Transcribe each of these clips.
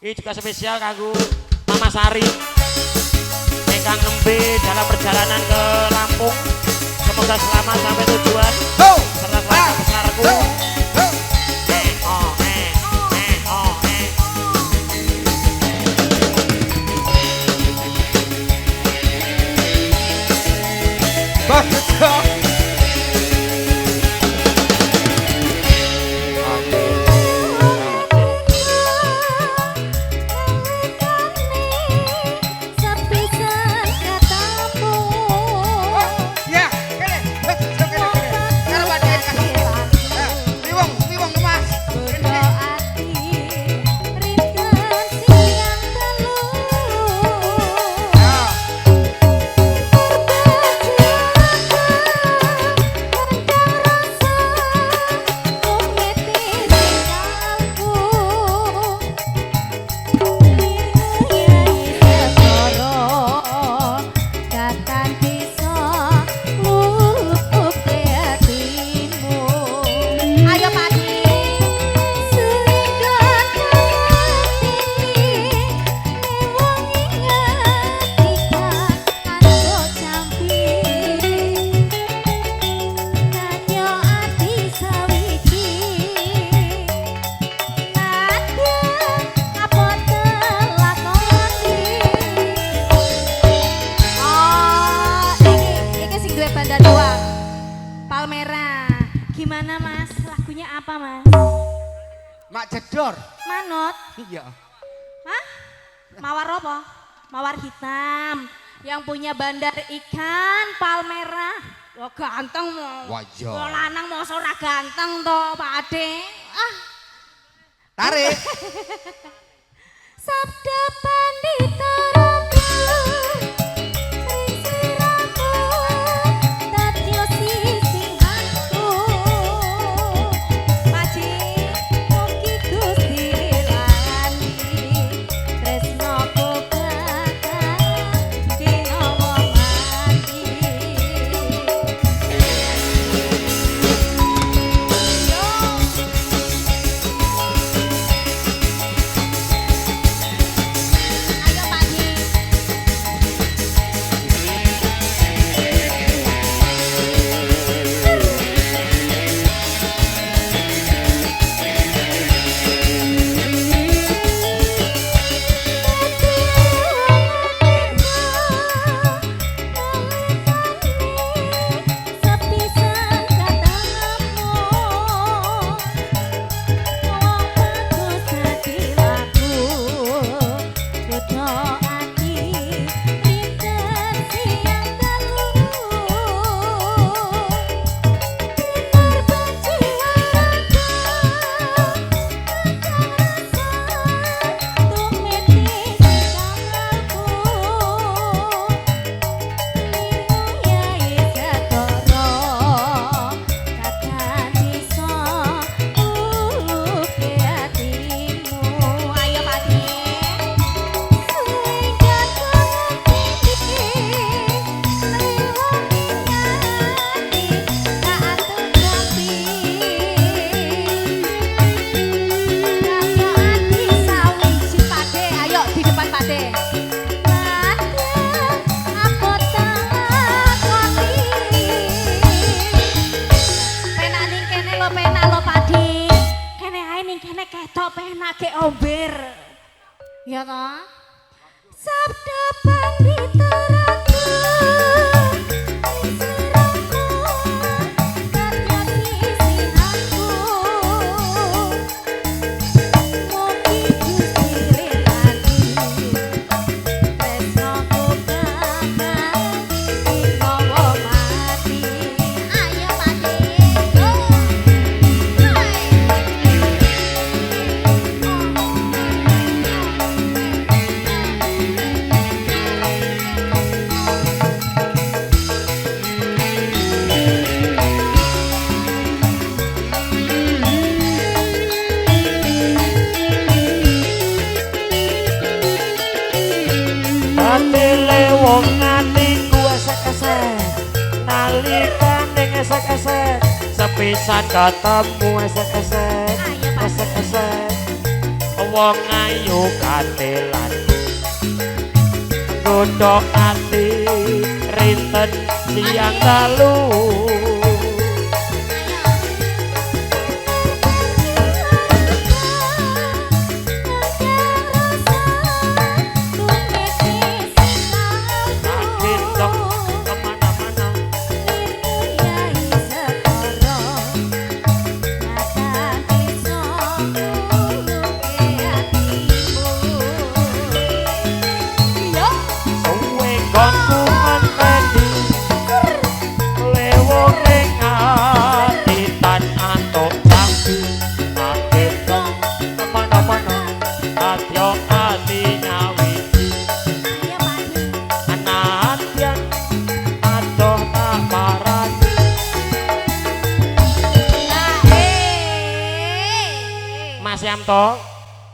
Ini juga spesial kanggo Mama Sari ingkang nembe dalam perjalanan ke Lampung. Semoga selamat sampai tujuan. Serta keluarga besarku. Gimana Mas? Lagunya apa Mas? Mak Jedor. Manot? Iya. Hah? Mawar apa? Mawar hitam. Yang punya bandar ikan Palmerah. Wah ganteng mau. Wajah. Wah lanang mau ora ganteng toh Pak Ade. Ah. Tarik. Sabda Pandita Ratu. Omber. Ya toh? Sabda Pandita Ratu. Wong atiku esek-esek nalikane esek-esek sepisan ketemu esek-esek esek-esek wong ayu katelan godhok ati rinten siang dalu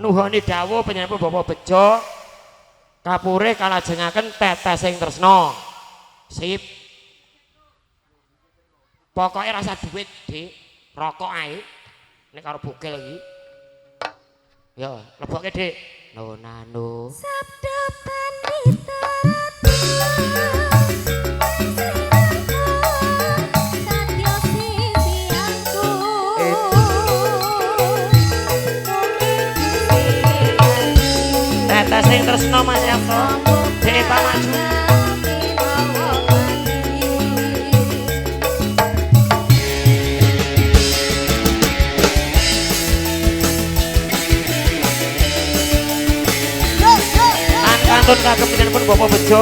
nuhoni dawuh penyampun Bapak Bejo kapure kalajengaken tetesing tresna sip pokoke rasa duit Dik rokok ae nek karo bugil iki yo lebokke Dik no nano sabda pandita sing tresna Mas Yanto Dek Pak Maju kantun kagem pinanipun Bapak Bejo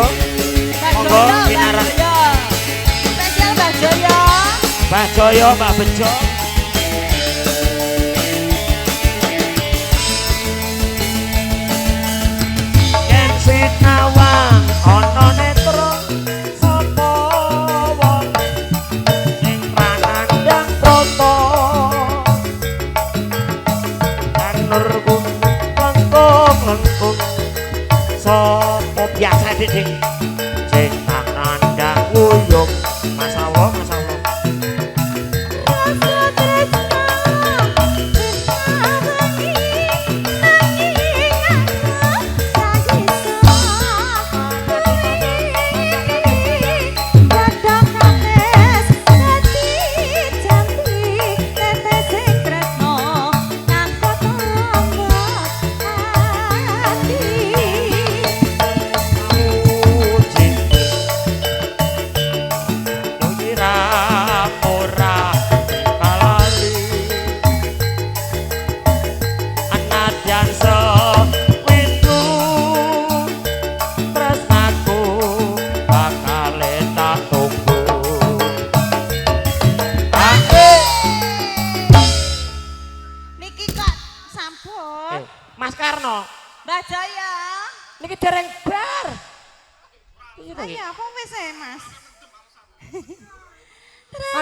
monggo pinarak spesial Mbak Joyo Mbak Joyo Mbak Bejo nawang ana netra sapa wong sing pranandang prata kanurku lengkung sapa biasa Dik sing pranandang uyung masalah Mas Karno Mbak Jaya niki dereng bar ayo kok wis Mas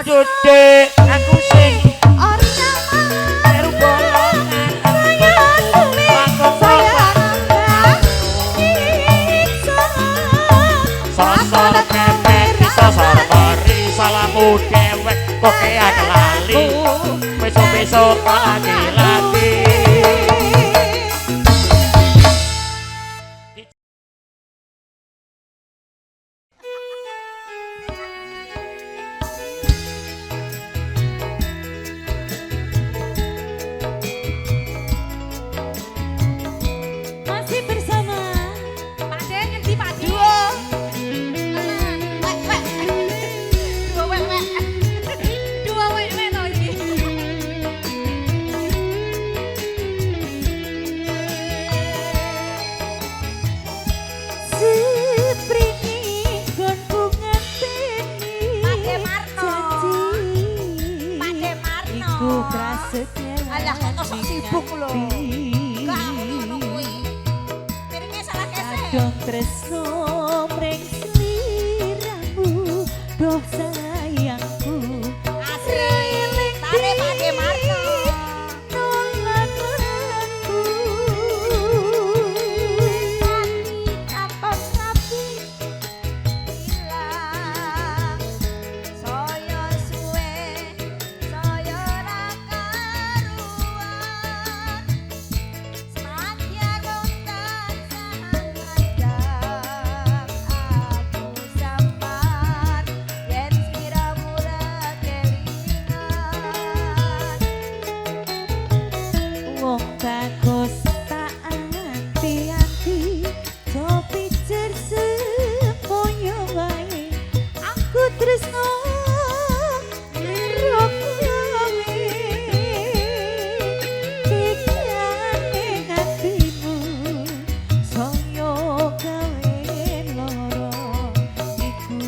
aduh Dek aku sing ora meru bolongan sosor kepek sosor mari salamu dewek kok kayak lali besok-besok lagi alah kok sibuk lho gak ngono kuwi piringe salah kesek dong tresno mreng sliramu doh sayangku asri tare Pakde Marno nolak aku apa sapi ilang saya suwe saya ra karuan bagus tak anti-anti do pijer semoyo wae aku tresno karo kowe pikirane hatimu saya gawe loro iku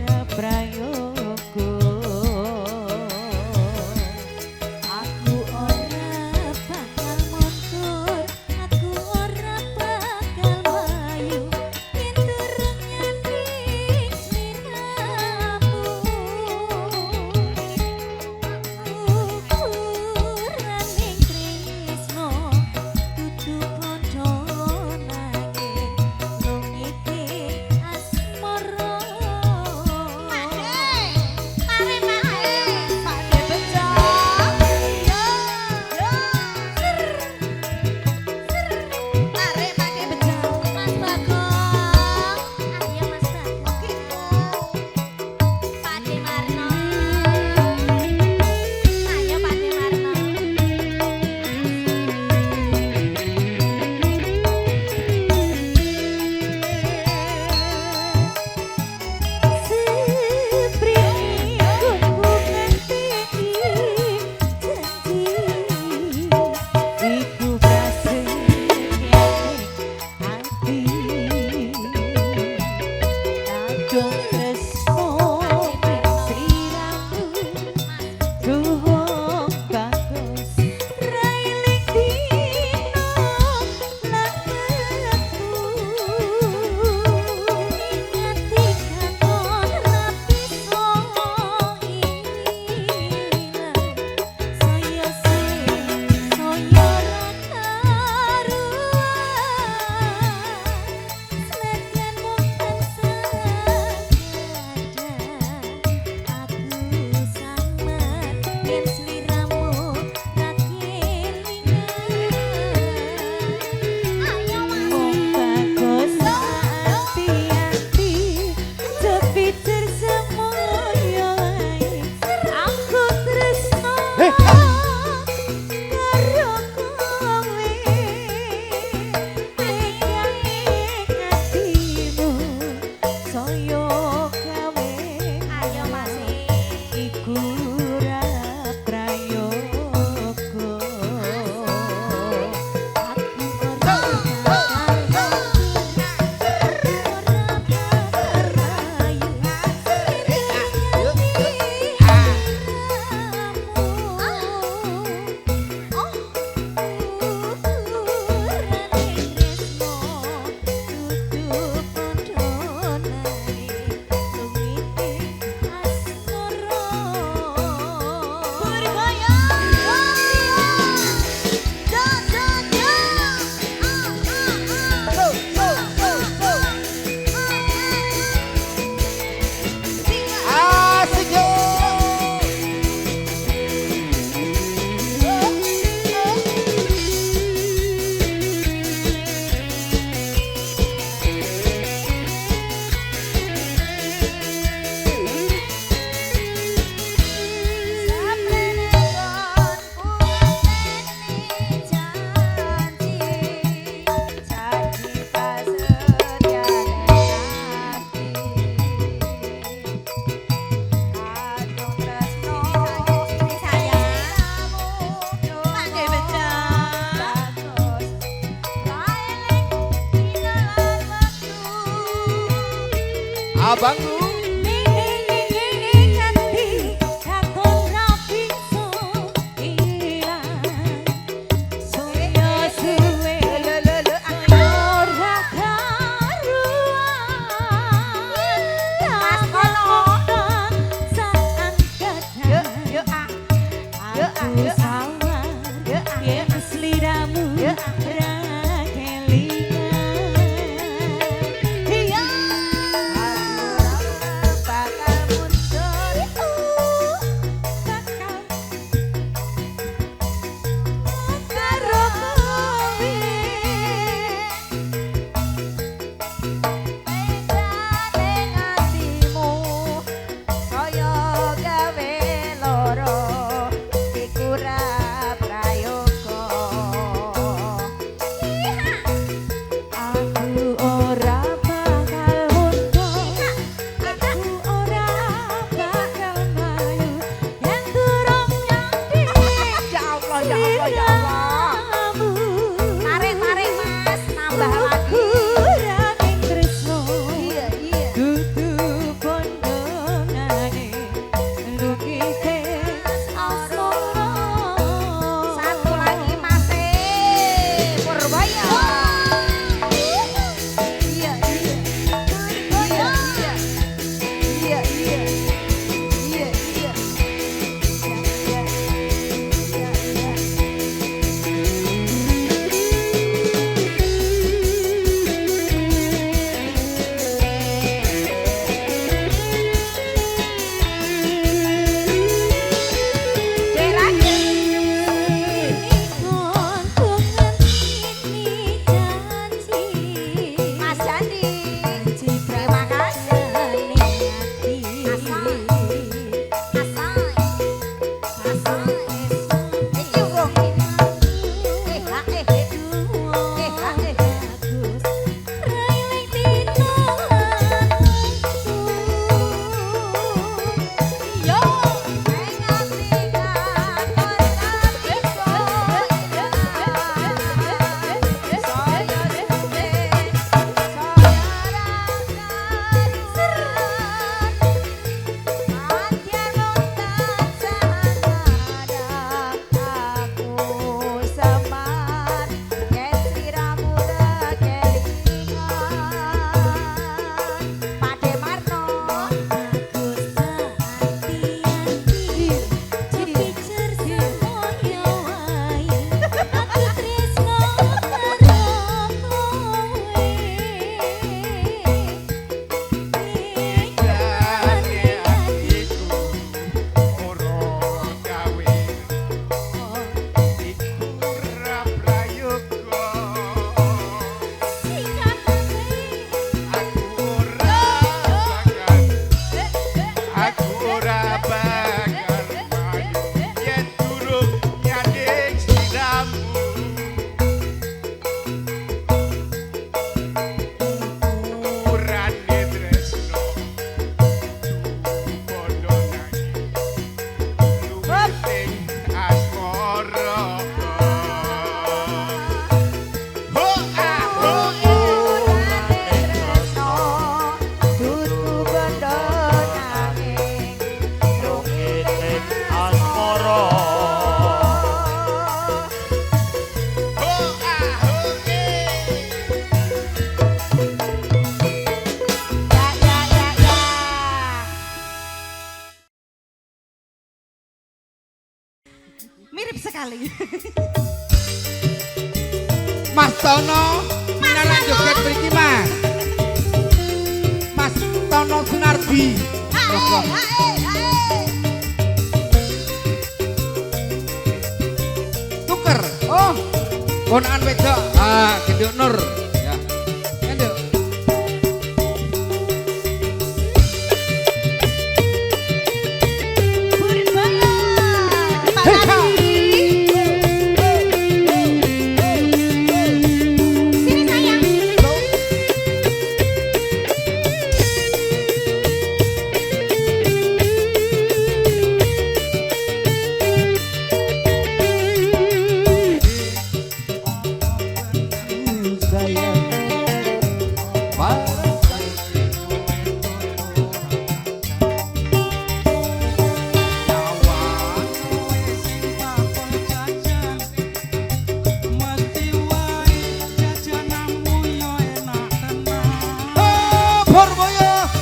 ra prayoga aku ora bakal mundur aku ora bakal mayu yen durung nyanding sliramu ukuraning tresno dudu podo nanging lungite asmara Mare mare Pakde bejo yo Mare pakde bejo Mas Bagong ayo Mas Bagong Pakde Marno ayo Pakde Marno Seprene kuku ngenteni janji iku prasetyane hati kadung tresno sliramu ruhung bagus railing dino langetku ingati katon rapi ilang saya saya rakaruan senajan mung tansah ada aku samar yen sliramu ra kelingan ayo mung bagus hati-hati sepiter semoyo ae aku tresno karo kowe pikirane hatimu saya gawe ayo Mas iku ra prayoga aku ora bakal Asik yo. Saprene kon kuwateni janji prasetyane hati kadung tresno sayangmu pakde bejo bagus railing dina lan wektu Abangku. ingati katon rapi ilang saya suwe ora karuan Mas Kono. saat kadang aku sawar yen sliramu ra kelingan iya bakal mundur bakal karo kowe ning atimu saya gawe loro iku ra prayoga sekali. Mas Tono minaran joget mriki Mas. Mas Tono Sunardi. Tuker. Oh. Ponakan wedok. Ah, Genduk Nur. Ya. Genduk.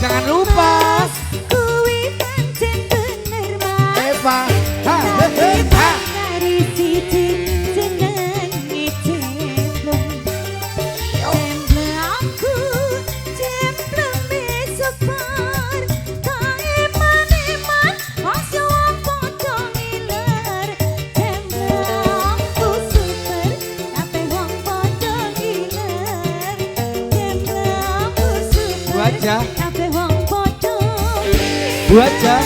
Jangan lupa Kuwi pancen bener mas Eva. Ha, Tapi ha. dari siji jenenge Cemplung Cemplungku Cemplunge separ Kae maneman Masya wong podo ngiler Cemplungku super Tapi wong podo ngiler Cemplungku super Bu aja. Tapi wong podo Bu aja.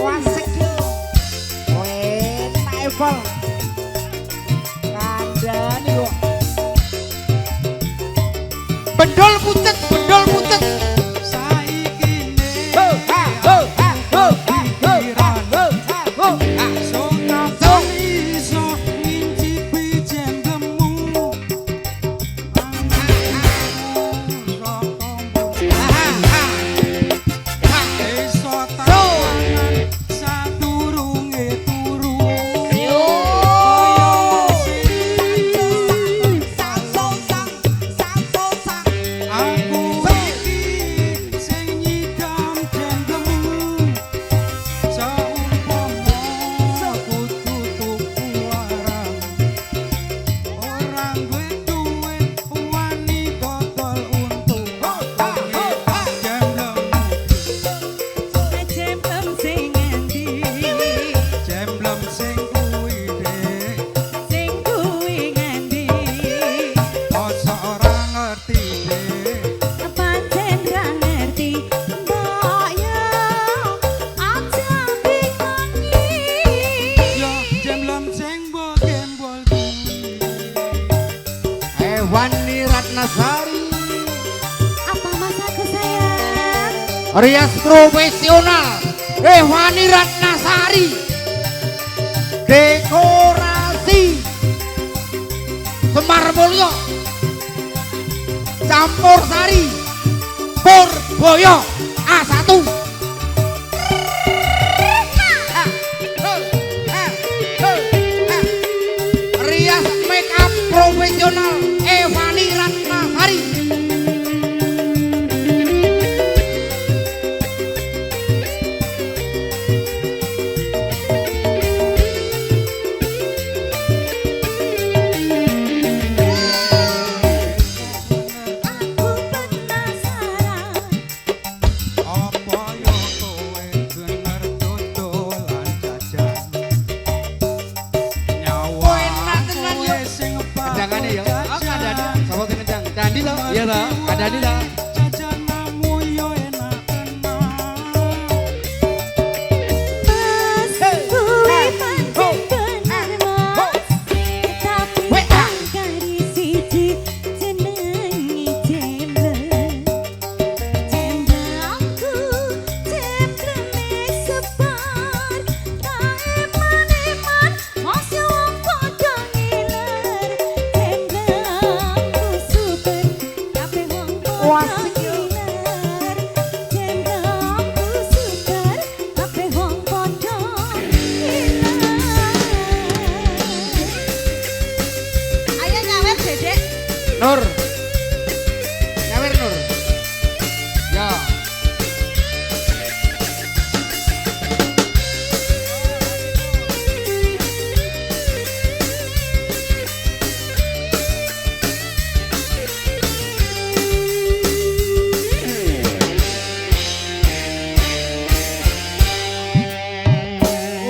Wasik yo. Enak Eval. Kandhane kok. Bendol pucet, bendol pucet. Ho, ha, ho, ha, ho, ha, ho, ha, ho, ha, ho, ha. So, ha, ha. Cemplung sing endi Sing kuwi ngendi Pancen ra ngerti Mbok yo aja bingungi Wani Ratnasari Apa masaku sayang Rias profesional Wani Ratnasari Dekorasi Semar Mulyo Campur Sari Purboyo A1 Rias make up profesional Wani Ratnasari Aku penasaran Jangan ya. Oh, kadani. Sama kena jang. Dandi lo. Iya lo. Kadani lo. Mas kuwi pancen bener mas Tapi dari siji jenenge Cemplung Cemplungku Cemplunge separ Kae maneman Masya wong podo ngiler Nur. Nyawer Nur. Ya.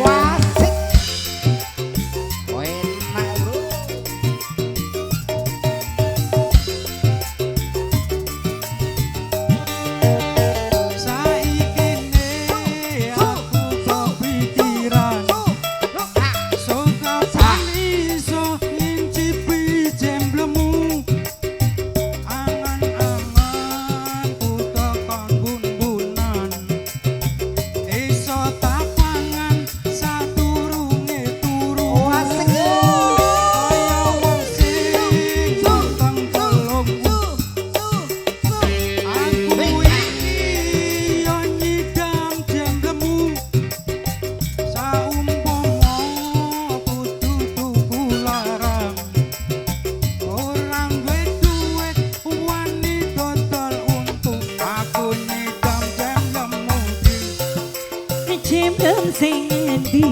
Wasik. Oh, enak, Bro. Saikine aku kepikiran sok kapan iso ngincipi jemblemu angan-angan ku tekan bun-bunan iso tak pangan sadurunge turu kaya wong sing tentang telungku aku iki yo nyidam jemblemu saumpama kudu tuku larang orang duwe duit wani dodol untung aku nyidam jemblemu Cemplem sing endi